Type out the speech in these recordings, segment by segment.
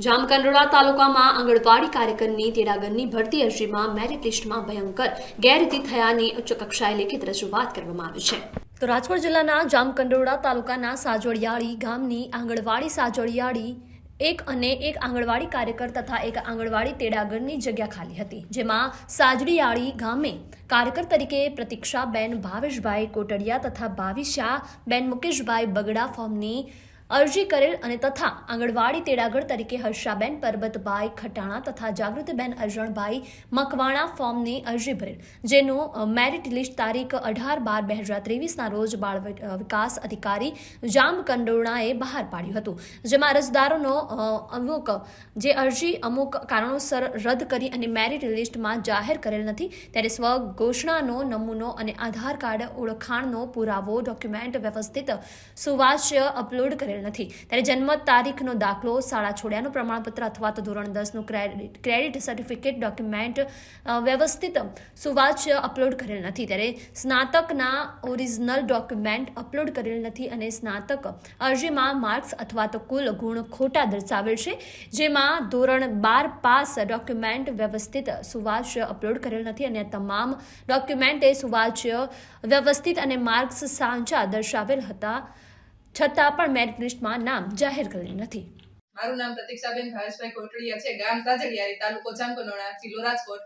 જામકંડોળા તાલુકામાં આંગણવાડી કાર્યકરની તેડાગરની ભરતી અરજીમાં મેરિટ લિસ્ટમાં ભયંકર ગેરરીતિ થયાની ઉચ્ચ કક્ષાએ લેખિત રજૂઆત કરવામાં આવી છે. તો રાજકોટ જિલ્લાના જામકંડોળા તાલુકાના સાજોડિયાળી ગામની આંગણવાડી સાજોડિયાળી એક આંગણવાડી કાર્યકર તથા એક આંગણવાડી તેડાગરની જગ્યા ખાલી હતી, જેમાં સાજડિયાળી ગામે કાર્યકર તરીકે પ્રતીક્ષાબેન ભાવેશભાઈ કોટડિયા તથા ભાવિશાબેન મુકેશભાઈ બગડા ફોર્મની અરજી કરેલ અને તથા આંગણવાડી તેડાગર તરીકે હર્ષાબેન પરબતભાઈ ખટાણા તથા જાગૃતિબેન અરજણભાઈ મકવાણા ફોર્મની અરજી ભરેલ, જેનું મેરિટ લિસ્ટ તારીખ 18/12/2023ના રોજ બાળ વિકાસ અધિકારી જામકંડોરણાએ બહાર પાડ્યું હતું, જેમાં અરજદારોનો જે અરજી અમુક કારણોસર રદ કરી અને મેરિટ લિસ્ટમાં જાહેર કરેલ નથી, ત્યારે સ્વઘોષણાનો નમૂનો અને આધાર કાર્ડ ઓળખાણનો પુરાવો ડોક્યુમેન્ટ વ્યવસ્થિત સુવાચ્ય અપલોડ કરેલ નથી, ત્યારે જન્મ તારીખનો દાખલો, શાળા છોડ્યાનું પ્રમાણપત્ર અથવા તો ધોરણ 10નું ક્રેડિટ સર્ટિફિકેટ ડોક્યુમેન્ટ વ્યવસ્થિત સુવાચ્ય અપલોડ કરેલ નથી, ત્યારે સ્નાતકના ઓરિજિનલ ડોક્યુમેન્ટ અપલોડ કરેલ નથી અને સ્નાતક અરજીમાં માર્ક્સ અથવા તો કુલ ગુણ ખોટા દર્શાવેલ છે, જેમાં ધોરણ 12 પાસ ડોક્યુમેન્ટ વ્યવસ્થિત સુવાચ્ય અપલોડ કરેલ નથી અને તમામ ડોક્યુમેન્ટે સુવાચ્ય વ્યવસ્થિત અને માર્ક્સ સાચા દર્શાવેલ હતા, છતાં પણ મેરિટ લિસ્ટમાં નામ જાહેર કરેલ નથી. મારું નામ પ્રતીક્ષાબેન ભાવેશભાઈ કોટડિયા છે, ગામ સાજડિયાળી, તાલુકો જામકંડોરણા, જિલ્લો રાજકોટ.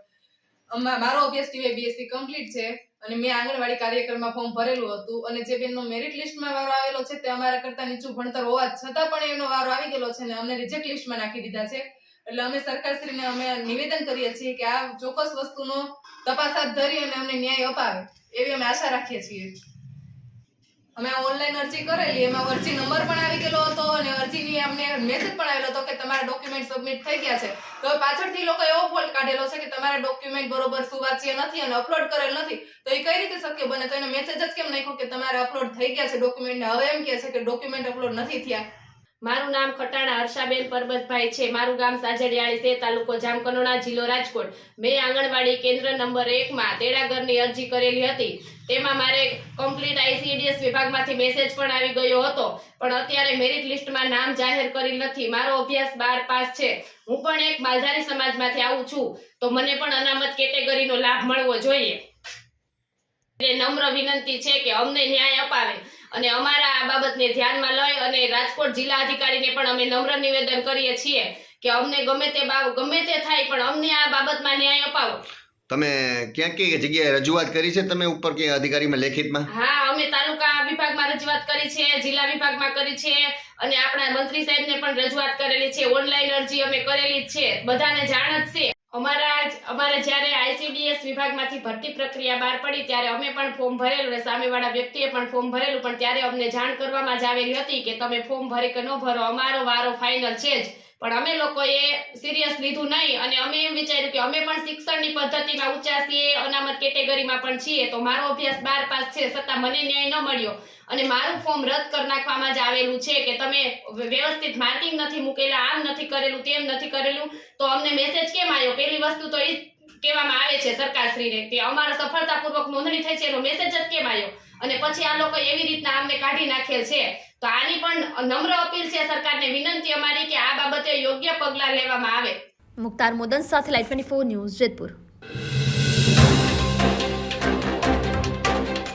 મારો અભ્યાસ ટીવાય બીએસસી કમ્પ્લીટ છે અને મેં આંગણવાડી કાર્યક્રમમાં ફોર્મ ભરેલું હતું અને જે બેનનો મેરિટ લિસ્ટમાં વારો આવેલો છે તે અમારા કરતા નીચું ભણતર હોવા છતાં પણ એનો વારો આવી ગયેલો છે અને અમને રિજેક્ટ લિસ્ટમાં નાખી દીધા છે. એટલે અમે સરકારશ્રીને અમે નિવેદન કરીએ છીએ કે આ ચોક્કસ વસ્તુનો તપાસ હાથ ધરી અને અમને ન્યાય અપાવે એવી અમે આશા રાખીએ છીએ. અમે ઓનલાઈન અરજી કરેલી, એમાં અરજી નંબર પણ આવી ગયેલો હતો અને અરજીની અમને મેસેજ પણ આવેલો હતો કે તમારા ડોક્યુમેન્ટ સબમિટ થઈ ગયા છે. તો પાછળથી લોકો એવો ફોલ્ટ કાઢેલો છે કે તમારા ડોક્યુમેન્ટ બરોબર સુવાચ્ય નથી અને અપલોડ કરેલ નથી, તો એ કઈ રીતે શક્ય બને? તો એને મેસેજ જ કેમ નાખ્યો કે તમારે અપલોડ થઈ ગયા છે ડોક્યુમેન્ટ? હવે એમ કહે છે કે ડોક્યુમેન્ટ અપલોડ નથી થયા. મારું નામ ખટાણા હર્ષાબેન પરબતભાઈ છે. મારું ગામ સાજડિયાળી છે, તાલુકો જામકંડોરણા, જિલ્લો રાજકોટ. મેં આંગણવાડી કેન્દ્ર નંબર 1માં તેડાગરની અરજી કરેલી હતી. તેમાં મારે કમ્પ્લીટ આઈસીડીએસ વિભાગમાંથી મેસેજ પણ આવી ગયો હતો, પણ અત્યારે મેરિટ લિસ્ટમાં નામ જાહેર કરેલ નથી. મારો અભ્યાસ 12 પાસ છે. હું પણ એક માલધારી સમાજમાંથી આવું છું, તો મને પણ અનામત કેટેગરીનો લાભ મળવો જોઈએ. નમ્ર વિનંતી છે કે અમને ન્યાય અપાવે અને અમારા આ બાબતને ધ્યાનમાં લઈ અને રાજકોટ જિલ્લા અધિકારીને પણ અમે નમ્ર નિવેદન કરીએ છીએ કે અમને ગમે તે થાય પણ અમને આ બાબતમાં ન્યાય અપાવો. તમે ક્યાં કઈ જગ્યાએ રજૂઆત કરી છે? તમે ઉપર કે અધિકારીમાં લેખિતમાં? હા, અમે તાલુકા વિભાગમાં રજૂઆત કરી છે, જિલ્લા વિભાગમાં કરી છે અને આપણા મંત્રી સાહેબને પણ રજૂઆત કરેલી છે. ઓનલાઈન અરજી અમે કરેલી જ છે, બધાને જાણ જ છે. અમારે જ્યારે આઈસીડીએસ વિભાગમાંથી ભરતી પ્રક્રિયા બહાર પડી ત્યારે અમે પણ ફોર્મ ભરેલું અને સામેવાળા વ્યક્તિએ પણ ફોર્મ ભરેલું, પણ ત્યારે અમને જાણ કરવામાં જ આવેલી હતી કે તમે ફોર્મ ભરી કે ન ભરો, અમારો વારો ફાઇનલ છે જ. પણ અમે લોકોએ સિરિયસ લીધું નહીં અને અમે એમ વિચાર્યું કે અમે પણ શિક્ષણની પદ્ધતિમાં ઊંચા છીએ, અનામત કેટેગરીમાં પણ છીએ, તો મારો અભ્યાસ 12 પાસ છે છતાં મને ન્યાય ન મળ્યો અને મારું ફોર્મ રદ કરી નાખવામાં જ આવેલું છે કે તમે વ્યવસ્થિત માર્કિંગ નથી મૂકેલા, આમ નથી કરેલું, તેમ નથી કરેલું. તો અમને મેસેજ કેમ આવ્યો? પહેલી વસ્તુ તો એ કહેવામાં આવે છે સરકારશ્રીને કે અમારા સફળતાપૂર્વક નોંધણી થઈ છે, એનો મેસેજ જ કેમ આવ્યો? અને પછી આ લોકો એવી રીતના અમને કાઢી નાખેલ છે. તો આની પણ નમ્ર અપીલ છે સરકારને, વિનંતી અમારી કે આ બાબતે યોગ્ય પગલાં લેવામાં આવે. મુખ્તાર મોદન સાથે લાઈવ 24 ન્યૂઝ, જેતપુર.